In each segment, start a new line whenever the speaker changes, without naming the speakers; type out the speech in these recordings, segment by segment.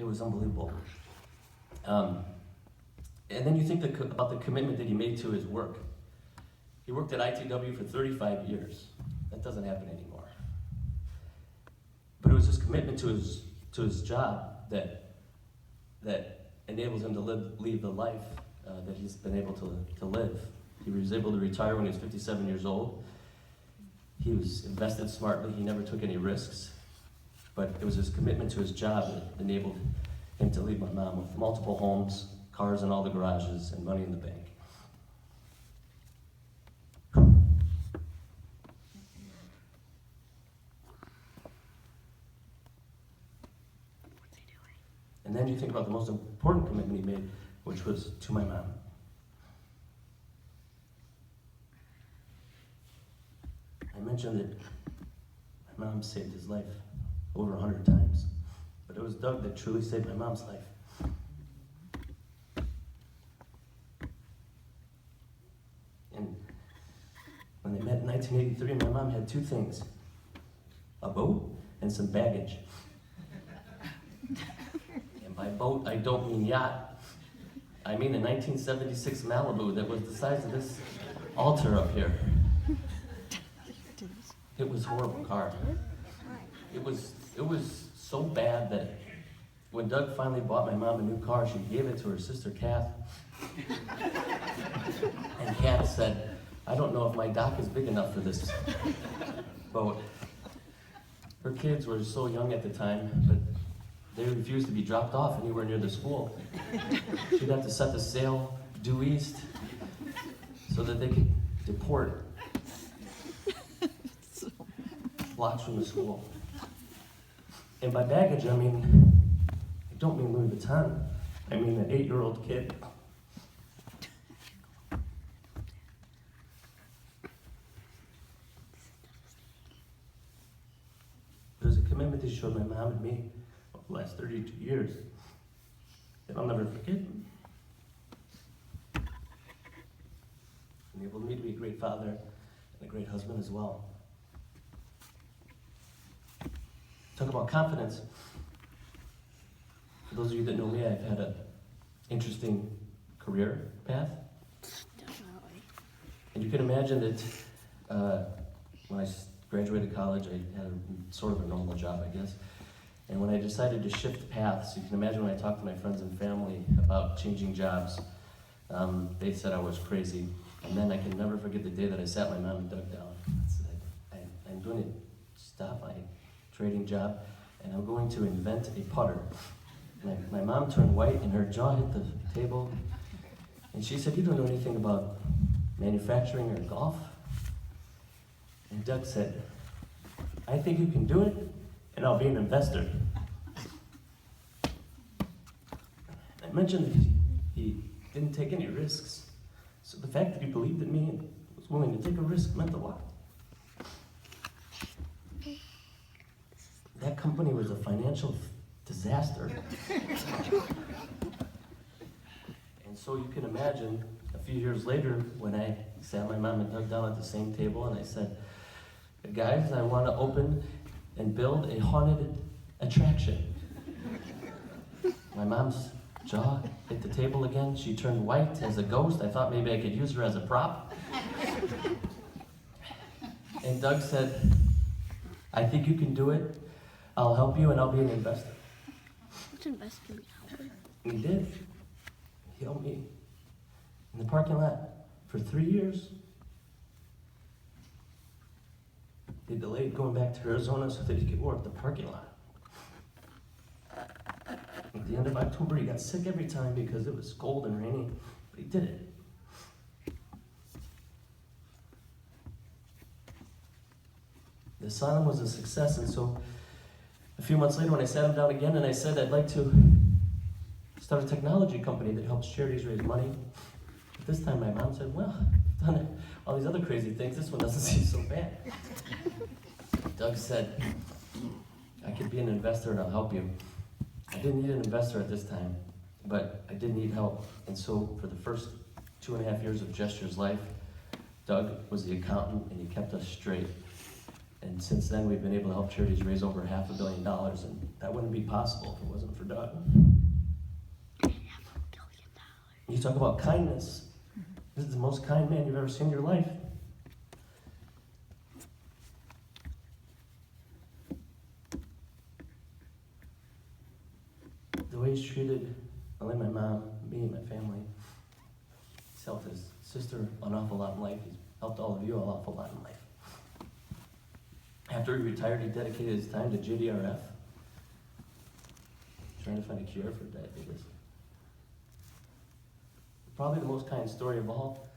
It was unbelievable. And then you think about the commitment that he made to his work. He worked at ITW for 35 years. That doesn't happen anymore. But it was his commitment to his job that enables him to lead the life that he's been able to live. He was able to retire when he was 57 years old. He was invested smartly. He never took any risks. But it was his commitment to his job that enabled him to leave my mom with multiple homes, cars in all the garages, and money in the bank. And then you think about the most important commitment he made, which was to my mom. I mentioned that my mom saved his life over 100 times, but it was Doug that truly saved my mom's life. And when they met in 1983, my mom had two things: a boat and some baggage. And by boat, I don't mean yacht. I mean a 1976 Malibu that was the size of this altar up here. It was a horrible car. It was so bad that when Doug finally bought my mom a new car, she gave it to her sister Kath. And Kath said, "I don't know if my dock is big enough for this boat." Her kids were so young at the time, but they refused to be dropped off anywhere near the school. She'd have to set the sail due east so that they could deport blocks from the school. And by baggage, I don't mean Louis Vuitton. I mean an 8-year-old kid. It was a commitment that he showed my mom and me over the last 32 years that I'll never forget. Enabled me to be a great father and a great husband as well. Talk about confidence. For those of you that know me, I've had an interesting career path.
Definitely.
And you can imagine that when I graduated college, I had a sort of a normal job, I guess. And when I decided to shift paths, you can imagine when I talked to my friends and family about changing jobs, they said I was crazy. And then I can never forget the day that I sat my mom and Doug down and said, I'm going to stop my trading job, and I'm going to invent a putter. My mom turned white and her jaw hit the table, and she said, "You don't know anything about manufacturing or golf?" And Doug said, "I think you can do it, and I'll be an investor." I mentioned that he didn't take any risks, so the fact that he believed in me and was willing to take a risk meant a lot. That company was a financial disaster. And so you can imagine a few years later when I sat my mom and Doug down at the same table and I said, "Guys, I want to open and build a haunted attraction." My mom's jaw hit the table again. She turned white as a ghost. I thought maybe I could use her as a prop. And Doug said, "I think you can do it. I'll help you and I'll be an investor."
Which investor can be helping?
He did. He helped me in the parking lot for 3 years. They delayed going back to Arizona so that he could work the parking lot. At the end of October, he got sick every time because it was cold and rainy, but he did it. The asylum was a success, and so a few months later when I sat him down again and I said, "I'd like to start a technology company that helps charities raise money." But this time my mom said, "Well, you've done all these other crazy things. This one doesn't seem so bad." Doug said, "I could be an investor and I'll help you." I didn't need an investor at this time, but I did need help. And so for the first 2.5 years of Gesture's life, Doug was the accountant and he kept us straight. And since then, we've been able to help charities raise over $500 million, and that wouldn't be possible if it wasn't for Doug. You talk about kindness. This is the most kind man you've ever seen in your life. The way he's treated only my mom, me, and my family. He's helped his sister an awful lot in life. He's helped all of you an awful lot in life. After he retired, he dedicated his time to JDRF, trying to find a cure for diabetes. Probably the most kind story of all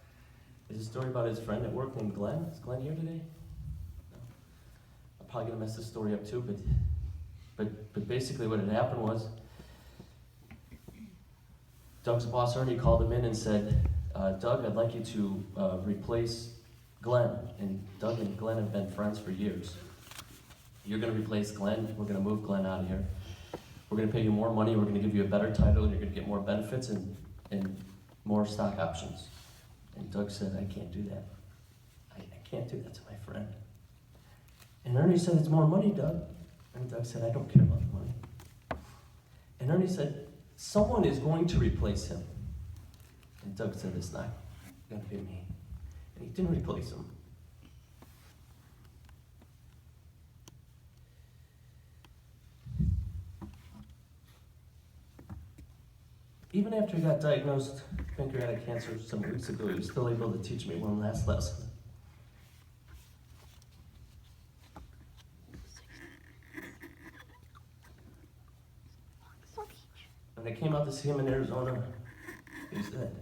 is a story about his friend at work named Glenn. Is Glenn here today? No. I'm probably gonna mess this story up too, but basically what had happened was Doug's boss Ernie called him in and said, Doug, I'd like you to replace Glenn. And Doug and Glenn have been friends for years. You're gonna replace Glenn. We're gonna move Glenn out of here. We're gonna pay you more money. We're gonna give you a better title. You're gonna get more benefits and more stock options. And Doug said, I can't do that. I can't do that to my friend. And Ernie said, it's more money, Doug. And Doug said, I don't care about the money. And Ernie said, someone is going to replace him. And Doug said, it's not going to be me. And he didn't replace him. Even after he got diagnosed with pancreatic cancer some weeks ago, he was still able to teach me one last lesson. When I came out to see him in Arizona, he said,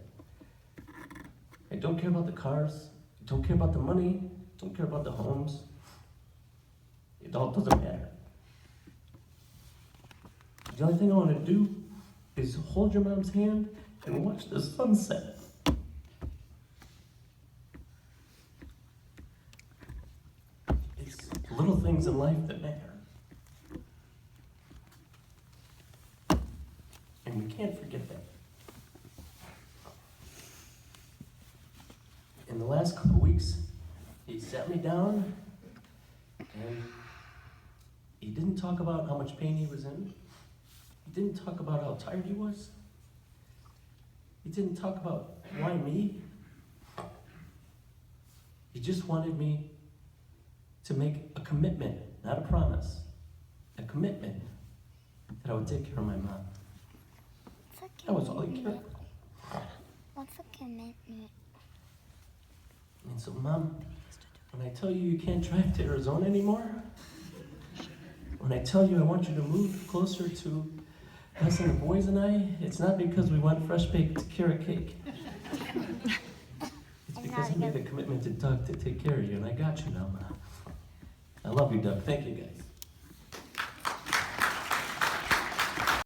I don't care about the cars, I don't care about the money, I don't care about the homes. It all doesn't matter. The only thing I want to do is hold your mom's hand and watch the sunset. It's little things in life that matter. And we can't forget that. In the last couple weeks, he sat me down and he didn't talk about how much pain he was in. He didn't talk about how tired he was. He didn't talk about why me. He just wanted me to make a commitment, not a promise, a commitment that I would take care of my mom. That was all he cared about.
What's a commitment?
And so, Mom, when I tell you you can't drive to Arizona anymore, when I tell you I want you to move closer to us and the boys and I, it's not because we want fresh-baked carrot cake. It's because I made a commitment to Doug to take care of you, and I got you now, Mom. I love you, Doug. Thank you, guys.